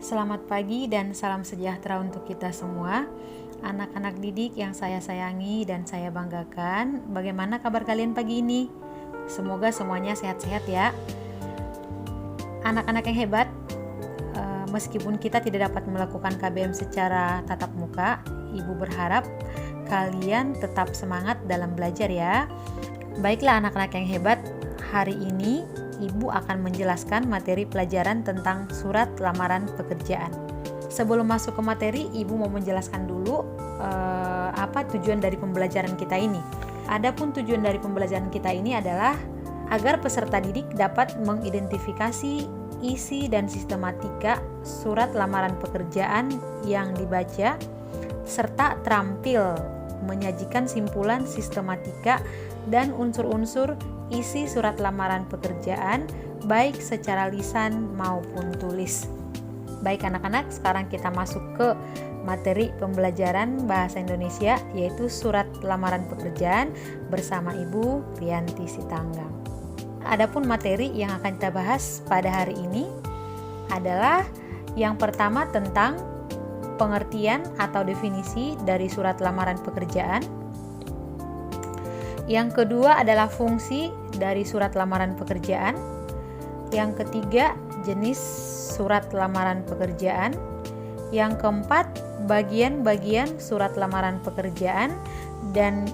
Selamat pagi dan salam sejahtera untuk kita semua, anak-anak didik yang saya sayangi dan saya banggakan. Bagaimana kabar kalian pagi ini? Semoga semuanya sehat-sehat ya. Anak-anak yang hebat, meskipun kita tidak dapat melakukan KBM secara tatap muka, Ibu berharap kalian tetap semangat dalam belajar ya. Baiklah anak-anak yang hebat, hari ini Ibu akan menjelaskan materi pelajaran tentang surat lamaran pekerjaan. Sebelum masuk ke materi, Ibu mau menjelaskan dulu apa tujuan dari pembelajaran kita ini. Adapun tujuan dari pembelajaran kita ini adalah agar peserta didik dapat mengidentifikasi isi dan sistematika surat lamaran pekerjaan yang dibaca, serta terampil menyajikan simpulan sistematika dan unsur-unsur isi surat lamaran pekerjaan baik secara lisan maupun tulis. Baik anak-anak, sekarang kita masuk ke materi pembelajaran bahasa Indonesia, yaitu surat lamaran pekerjaan bersama Ibu Rianti Sitanggang. Adapun materi yang akan kita bahas pada hari ini adalah yang pertama tentang pengertian atau definisi dari surat lamaran pekerjaan. Yang kedua adalah fungsi dari surat lamaran pekerjaan. Yang ketiga, jenis surat lamaran pekerjaan. Yang keempat, bagian-bagian surat lamaran pekerjaan. Dan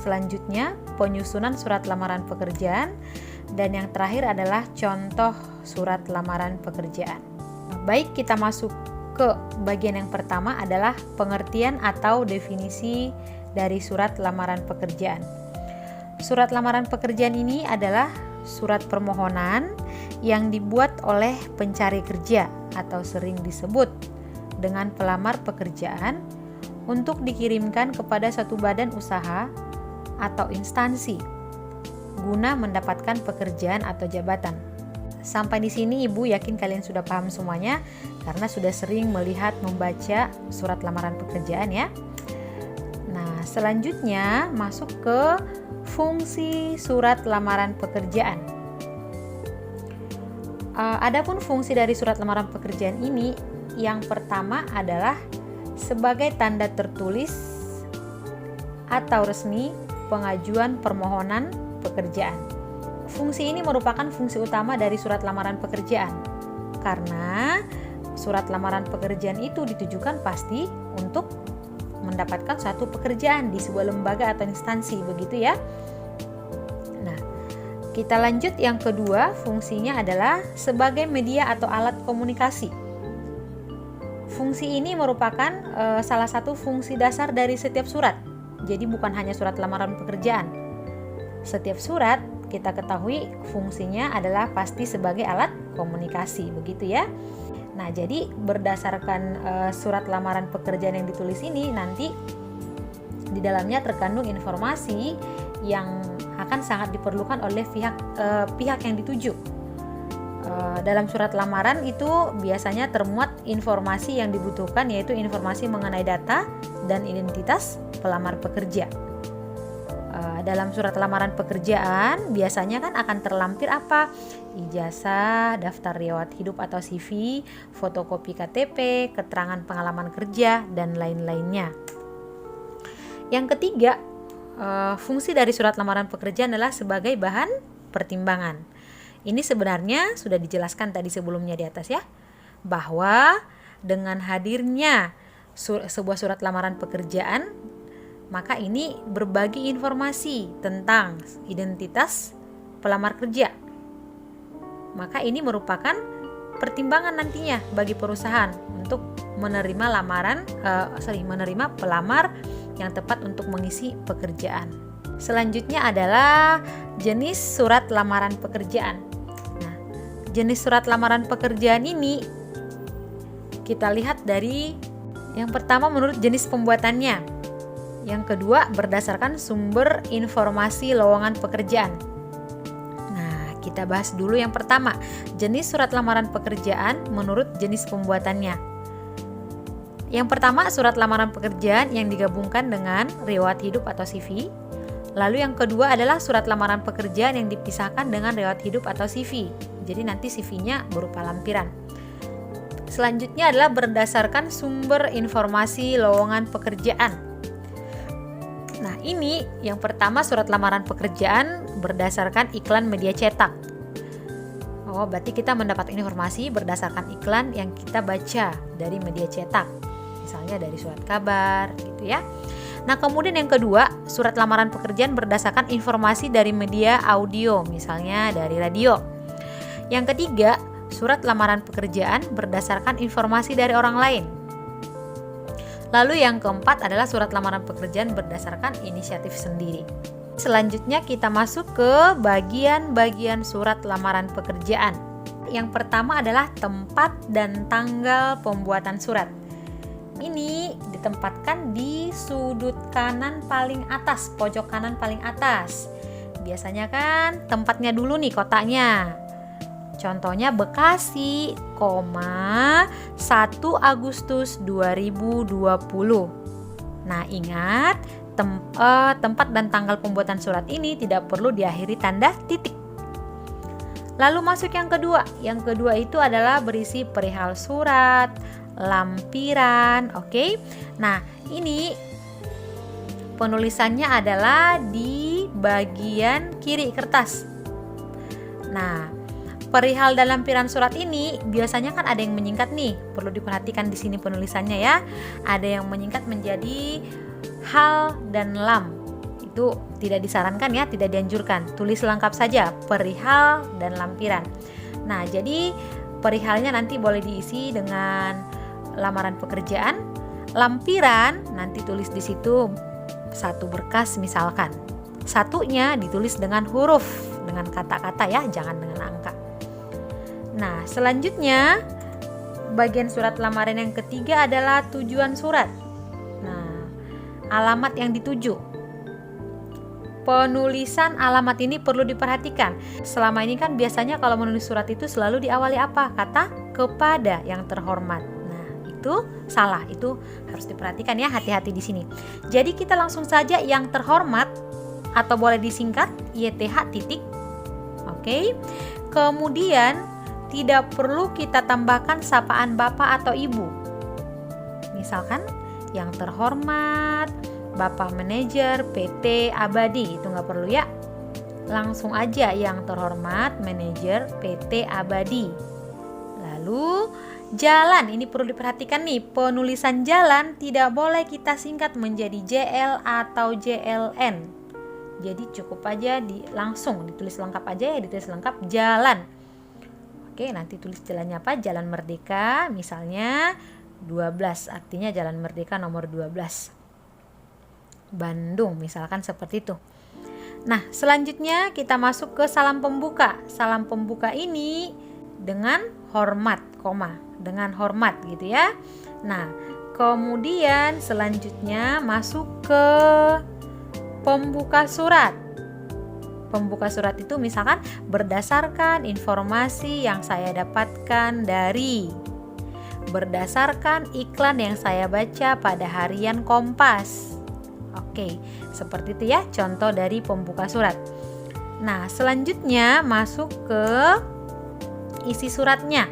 selanjutnya, penyusunan surat lamaran pekerjaan. Dan yang terakhir adalah contoh surat lamaran pekerjaan. Baik, kita masuk ke bagian yang pertama adalah pengertian atau definisi dari surat lamaran pekerjaan. Surat lamaran pekerjaan ini adalah surat permohonan yang dibuat oleh pencari kerja atau sering disebut dengan pelamar pekerjaan untuk dikirimkan kepada satu badan usaha atau instansi guna mendapatkan pekerjaan atau jabatan. Sampai di sini Ibu yakin kalian sudah paham semuanya karena sudah sering melihat membaca surat lamaran pekerjaan ya. Nah, selanjutnya masuk ke fungsi surat lamaran pekerjaan. Adapun fungsi dari surat lamaran pekerjaan ini, yang pertama adalah sebagai tanda tertulis atau resmi pengajuan permohonan pekerjaan. Fungsi ini merupakan fungsi utama dari surat lamaran pekerjaan karena surat lamaran pekerjaan itu ditujukan pasti untuk mendapatkan suatu pekerjaan di sebuah lembaga atau instansi, begitu ya. Nah, kita lanjut yang kedua, fungsinya adalah sebagai media atau alat komunikasi. Fungsi ini merupakan salah satu fungsi dasar dari setiap surat. Jadi bukan hanya surat lamaran pekerjaan. Setiap surat kita ketahui fungsinya adalah pasti sebagai alat komunikasi, begitu ya. Nah, jadi berdasarkan surat lamaran pekerjaan yang ditulis ini, nanti di dalamnya terkandung informasi yang akan sangat diperlukan oleh pihak yang dituju. Dalam surat lamaran itu biasanya termuat informasi yang dibutuhkan, yaitu informasi mengenai data dan identitas pelamar pekerja. Dalam surat lamaran pekerjaan biasanya kan akan terlampir apa? Ijazah, daftar riwayat hidup atau CV, fotokopi KTP, keterangan pengalaman kerja, dan lain-lainnya. Yang ketiga, fungsi dari surat lamaran pekerjaan adalah sebagai bahan pertimbangan. Ini sebenarnya sudah dijelaskan tadi sebelumnya di atas ya, bahwa dengan hadirnya sebuah surat lamaran pekerjaan, maka ini berbagi informasi tentang identitas pelamar kerja. Maka ini merupakan pertimbangan nantinya bagi perusahaan untuk menerima menerima pelamar yang tepat untuk mengisi pekerjaan. Selanjutnya adalah jenis surat lamaran pekerjaan. Nah, jenis surat lamaran pekerjaan ini kita lihat dari yang pertama menurut jenis pembuatannya. Yang kedua, berdasarkan sumber informasi lowongan pekerjaan. Nah, kita bahas dulu yang pertama, jenis surat lamaran pekerjaan menurut jenis pembuatannya. Yang pertama, surat lamaran pekerjaan yang digabungkan dengan riwayat hidup atau CV. Lalu yang kedua adalah surat lamaran pekerjaan yang dipisahkan dengan riwayat hidup atau CV. Jadi nanti CV-nya berupa lampiran. Selanjutnya adalah berdasarkan sumber informasi lowongan pekerjaan. Nah, ini yang pertama surat lamaran pekerjaan berdasarkan iklan media cetak. Oh, berarti kita mendapat informasi berdasarkan iklan yang kita baca dari media cetak. Misalnya dari surat kabar gitu ya. Nah, kemudian yang kedua, surat lamaran pekerjaan berdasarkan informasi dari media audio, misalnya dari radio. Yang ketiga, surat lamaran pekerjaan berdasarkan informasi dari orang lain. Lalu yang keempat adalah surat lamaran pekerjaan berdasarkan inisiatif sendiri. Selanjutnya kita masuk ke bagian-bagian surat lamaran pekerjaan. Yang pertama adalah tempat dan tanggal pembuatan surat. Ini ditempatkan di sudut kanan paling atas, pojok kanan paling atas. Biasanya kan tempatnya dulu nih kotaknya. Contohnya Bekasi, 1 Agustus 2020. Nah, ingat tempat dan tanggal pembuatan surat ini tidak perlu diakhiri tanda titik. Lalu masuk yang kedua. Yang kedua itu adalah berisi perihal surat, lampiran, oke. Nah, ini penulisannya adalah di bagian kiri kertas. Nah, perihal dan lampiran surat ini biasanya kan ada yang menyingkat nih, perlu diperhatikan di sini penulisannya ya. Ada yang menyingkat menjadi hal dan lam. Itu tidak disarankan ya, tidak dianjurkan. Tulis lengkap saja perihal dan lampiran. Nah, jadi perihalnya nanti boleh diisi dengan lamaran pekerjaan. Lampiran nanti tulis di situ satu berkas misalkan. Satunya ditulis dengan huruf, dengan kata-kata ya, jangan dengan angka. Nah, selanjutnya bagian surat lamaran yang ketiga adalah tujuan surat. Nah, alamat yang dituju. Penulisan alamat ini perlu diperhatikan. Selama ini kan biasanya kalau menulis surat itu selalu diawali apa? Kata kepada yang terhormat. Nah, itu salah. Itu harus diperhatikan ya, hati-hati di sini. Jadi kita langsung saja yang terhormat atau boleh disingkat YTH titik. Oke. Kemudian tidak perlu kita tambahkan sapaan bapak atau ibu. Misalkan yang terhormat Bapak Manajer PT Abadi, itu nggak perlu ya. Langsung aja yang terhormat Manajer PT Abadi. Lalu jalan, ini perlu diperhatikan nih, penulisan jalan tidak boleh kita singkat menjadi JL atau JLN. Jadi cukup aja langsung ditulis lengkap aja ya, ditulis lengkap jalan. Oke, nanti tulis jalannya apa? Jalan Merdeka, misalnya 12, artinya Jalan Merdeka nomor 12. Bandung, misalkan seperti itu. Nah, selanjutnya kita masuk ke salam pembuka. Salam pembuka ini dengan hormat, dengan hormat gitu ya. Nah, kemudian selanjutnya masuk ke pembuka surat. Pembuka surat itu misalkan berdasarkan informasi yang saya dapatkan dari, berdasarkan iklan yang saya baca pada harian Kompas. Oke, seperti itu ya contoh dari pembuka surat. Nah, selanjutnya masuk ke isi suratnya.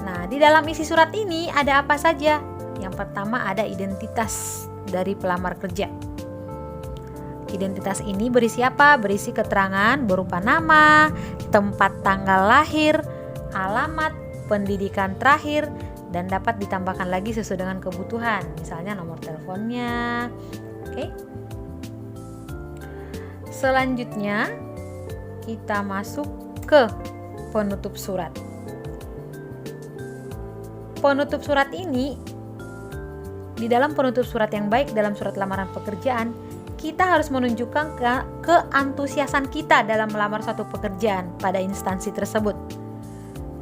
Nah, di dalam isi surat ini ada apa saja? Yang pertama ada identitas dari pelamar kerja. Identitas ini berisi apa? Berisi keterangan berupa nama, tempat tanggal lahir, alamat, pendidikan terakhir, dan dapat ditambahkan lagi sesuai dengan kebutuhan. Misalnya nomor teleponnya. Oke. Selanjutnya kita masuk ke penutup surat. Penutup surat ini, di dalam penutup surat yang baik dalam surat lamaran pekerjaan, kita harus menunjukkan keantusiasan kita dalam melamar suatu pekerjaan pada instansi tersebut.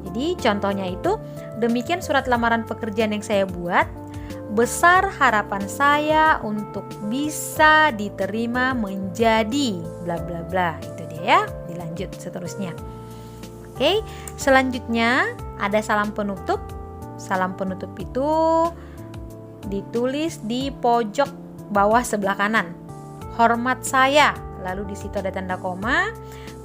Jadi contohnya itu, demikian surat lamaran pekerjaan yang saya buat. Besar harapan saya untuk bisa diterima menjadi bla bla bla. Itu dia ya, dilanjut seterusnya. Oke, selanjutnya ada salam penutup. Salam penutup itu ditulis di pojok bawah sebelah kanan. Hormat saya, lalu di situ ada tanda koma.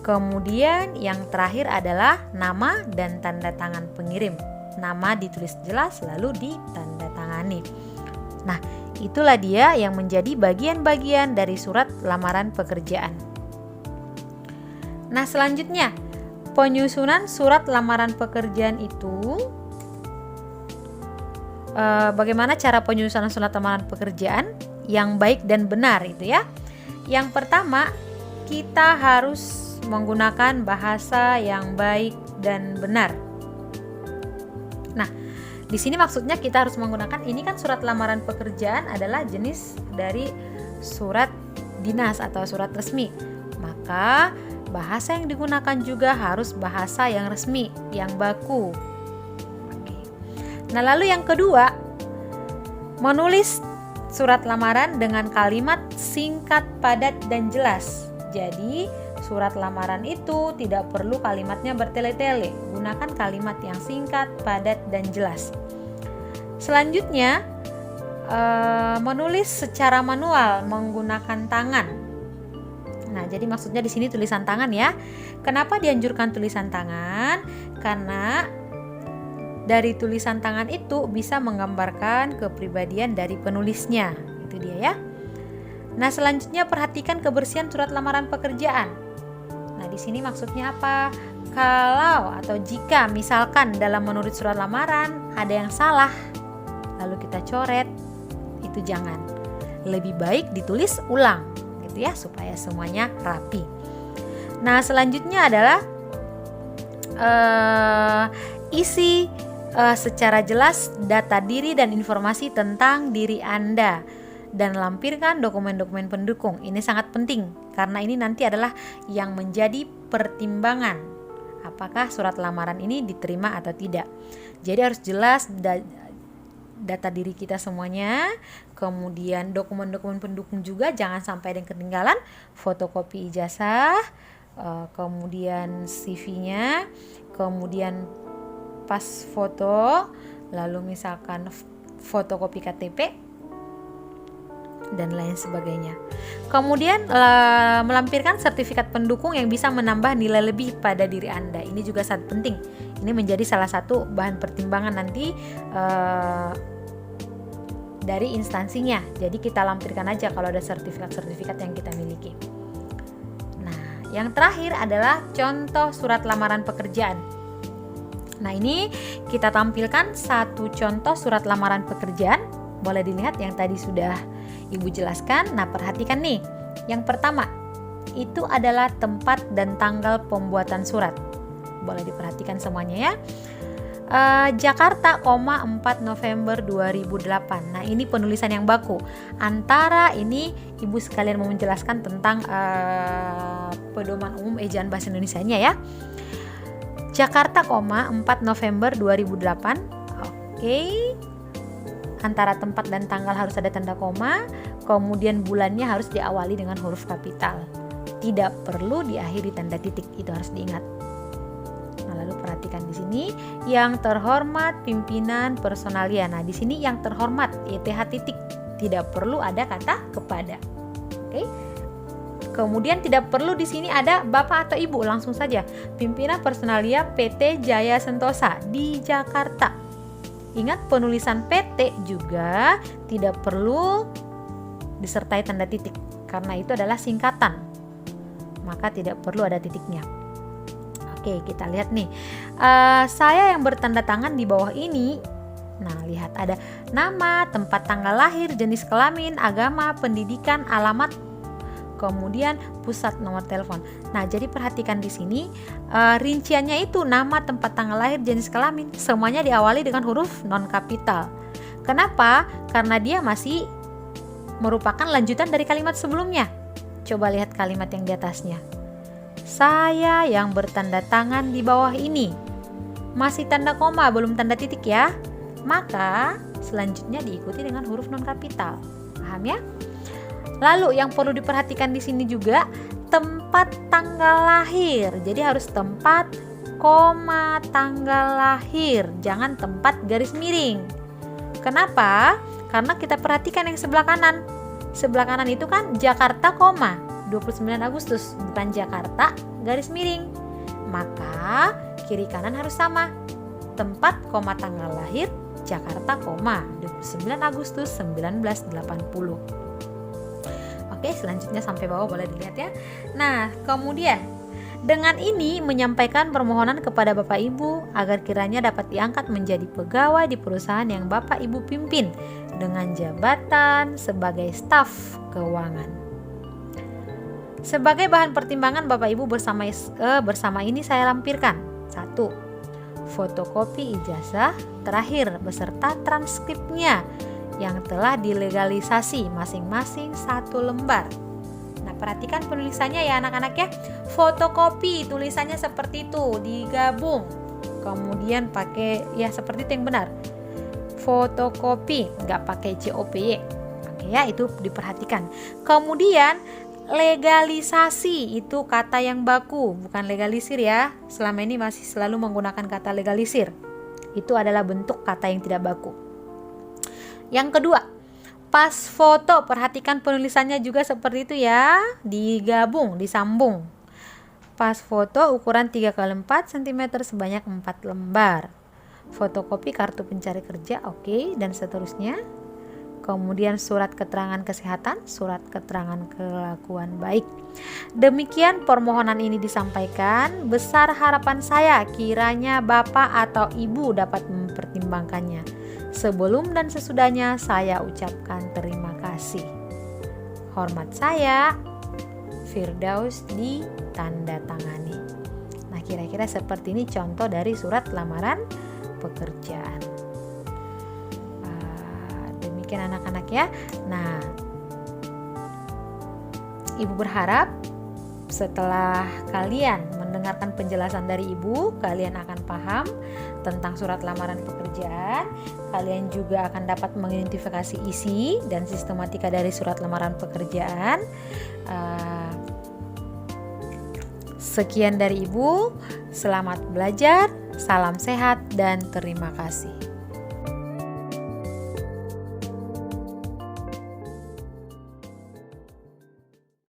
Kemudian yang terakhir adalah nama dan tanda tangan pengirim. nama ditulis jelas lalu ditandatangani. Nah, itulah dia yang menjadi bagian-bagian dari surat lamaran pekerjaan. Nah, selanjutnya penyusunan surat lamaran pekerjaan itu bagaimana cara penyusunan surat lamaran pekerjaan yang baik dan benar itu ya. Yang pertama, kita harus menggunakan bahasa yang baik dan benar. Nah, di sini maksudnya kita harus menggunakan, ini kan surat lamaran pekerjaan adalah jenis dari surat dinas atau surat resmi. Maka bahasa yang digunakan juga harus bahasa yang resmi, yang baku. Oke. Nah, lalu yang kedua, menulis surat lamaran dengan kalimat singkat, padat, dan jelas. Jadi, surat lamaran itu tidak perlu kalimatnya bertele-tele. Gunakan kalimat yang singkat, padat, dan jelas. Selanjutnya, menulis secara manual menggunakan tangan. Nah, jadi maksudnya di sini tulisan tangan ya. Kenapa dianjurkan tulisan tangan? Karena dari tulisan tangan itu bisa menggambarkan kepribadian dari penulisnya. Itu dia ya. Nah, selanjutnya perhatikan kebersihan surat lamaran pekerjaan. Nah, di sini maksudnya apa? Kalau atau jika misalkan dalam menulis surat lamaran ada yang salah, lalu kita coret, itu jangan. Lebih baik ditulis ulang, gitu ya, supaya semuanya rapi. Nah, selanjutnya adalah isi secara jelas data diri dan informasi tentang diri Anda dan lampirkan dokumen-dokumen pendukung. Ini sangat penting karena ini nanti adalah yang menjadi pertimbangan apakah surat lamaran ini diterima atau tidak. Jadi harus jelas data diri kita semuanya, kemudian dokumen-dokumen pendukung juga jangan sampai ada yang ketinggalan, fotokopi ijazah, kemudian CV-nya, kemudian pas foto, lalu misalkan fotokopi KTP dan lain sebagainya. Kemudian melampirkan sertifikat pendukung yang bisa menambah nilai lebih pada diri Anda. Ini juga sangat penting. Ini menjadi salah satu bahan pertimbangan nanti dari instansinya. Jadi kita lampirkan aja kalau ada sertifikat-sertifikat yang kita miliki. Nah, yang terakhir adalah contoh surat lamaran pekerjaan. Nah, ini kita tampilkan satu contoh surat lamaran pekerjaan. Boleh dilihat yang tadi sudah Ibu jelaskan. Nah, perhatikan nih. Yang pertama, itu adalah tempat dan tanggal pembuatan surat. Boleh diperhatikan semuanya ya. Jakarta, 4 November 2008. Nah, ini penulisan yang baku. Antara ini Ibu sekalian mau menjelaskan tentang pedoman umum ejaan bahasa Indonesianya ya. Jakarta, 4 November 2008. Oke. Antara tempat dan tanggal harus ada tanda koma, kemudian bulannya harus diawali dengan huruf kapital. Tidak perlu diakhiri tanda titik, itu harus diingat. Nah, lalu perhatikan di sini, yang terhormat pimpinan personalia. Nah, di sini yang terhormat, YTH titik, tidak perlu ada kata kepada. Oke. Kemudian tidak perlu di sini ada Bapak atau Ibu, langsung saja pimpinan personalia PT Jaya Sentosa di Jakarta. Ingat, penulisan PT juga tidak perlu disertai tanda titik karena itu adalah singkatan. Maka tidak perlu ada titiknya. Oke, kita lihat nih. Saya yang bertanda tangan di bawah ini. Nah, lihat ada nama, tempat tanggal lahir, jenis kelamin, agama, pendidikan, alamat, kemudian pusat nomor telepon. Nah, jadi perhatikan di sini rinciannya itu nama, tempat tanggal lahir, jenis kelamin, semuanya diawali dengan huruf non kapital. Kenapa? Karena dia masih merupakan lanjutan dari kalimat sebelumnya. Coba lihat kalimat yang di atasnya. Saya yang bertanda tangan di bawah ini. Masih tanda koma, belum tanda titik ya. Maka selanjutnya diikuti dengan huruf non kapital. Paham ya? Lalu yang perlu diperhatikan di sini juga tempat tanggal lahir. Jadi harus tempat, koma, tanggal lahir. Jangan tempat garis miring. Kenapa? Karena kita perhatikan yang sebelah kanan. Sebelah kanan itu kan Jakarta, 29 Agustus. Bukan Jakarta, garis miring. Maka kiri kanan harus sama. tempat, tanggal lahir, Jakarta, 29 Agustus 1980. Oke, selanjutnya sampai bawah boleh dilihat ya. Nah, kemudian dengan ini menyampaikan permohonan kepada Bapak Ibu agar kiranya dapat diangkat menjadi pegawai di perusahaan yang Bapak Ibu pimpin dengan jabatan sebagai staf keuangan. Sebagai bahan pertimbangan Bapak Ibu bersama ini saya lampirkan: 1. Fotokopi ijazah terakhir beserta transkripnya yang telah dilegalisasi masing-masing 1 lembar. Nah, perhatikan penulisannya ya anak-anak ya. Fotokopi tulisannya seperti itu, digabung. Kemudian pakai ya seperti itu yang benar. Fotokopi, nggak pakai COPY. Oke ya, itu diperhatikan. Kemudian legalisasi itu kata yang baku, bukan legalisir ya. Selama ini masih selalu menggunakan kata legalisir. Itu adalah bentuk kata yang tidak baku. Yang kedua, pas foto, perhatikan penulisannya juga seperti itu ya, digabung, disambung. Pas foto ukuran 3x4 cm sebanyak 4 lembar. Fotokopi kartu pencari kerja, oke, dan seterusnya. Kemudian surat keterangan kesehatan, surat keterangan kelakuan baik. Demikian permohonan ini disampaikan. Besar harapan saya kiranya Bapak atau Ibu dapat mempertimbangkannya. Sebelum dan sesudahnya saya ucapkan terima kasih. Hormat saya, Firdaus, ditandatangani. Nah, kira-kira seperti ini contoh dari surat lamaran pekerjaan. Demikian anak-anak ya. Nah, Ibu berharap setelah kalian mendengarkan penjelasan dari Ibu, kalian akan paham tentang surat lamaran pekerjaan. Kalian juga akan dapat mengidentifikasi isi dan sistematika dari surat lamaran pekerjaan. Sekian dari Ibu. Selamat belajar, salam sehat, dan terima kasih.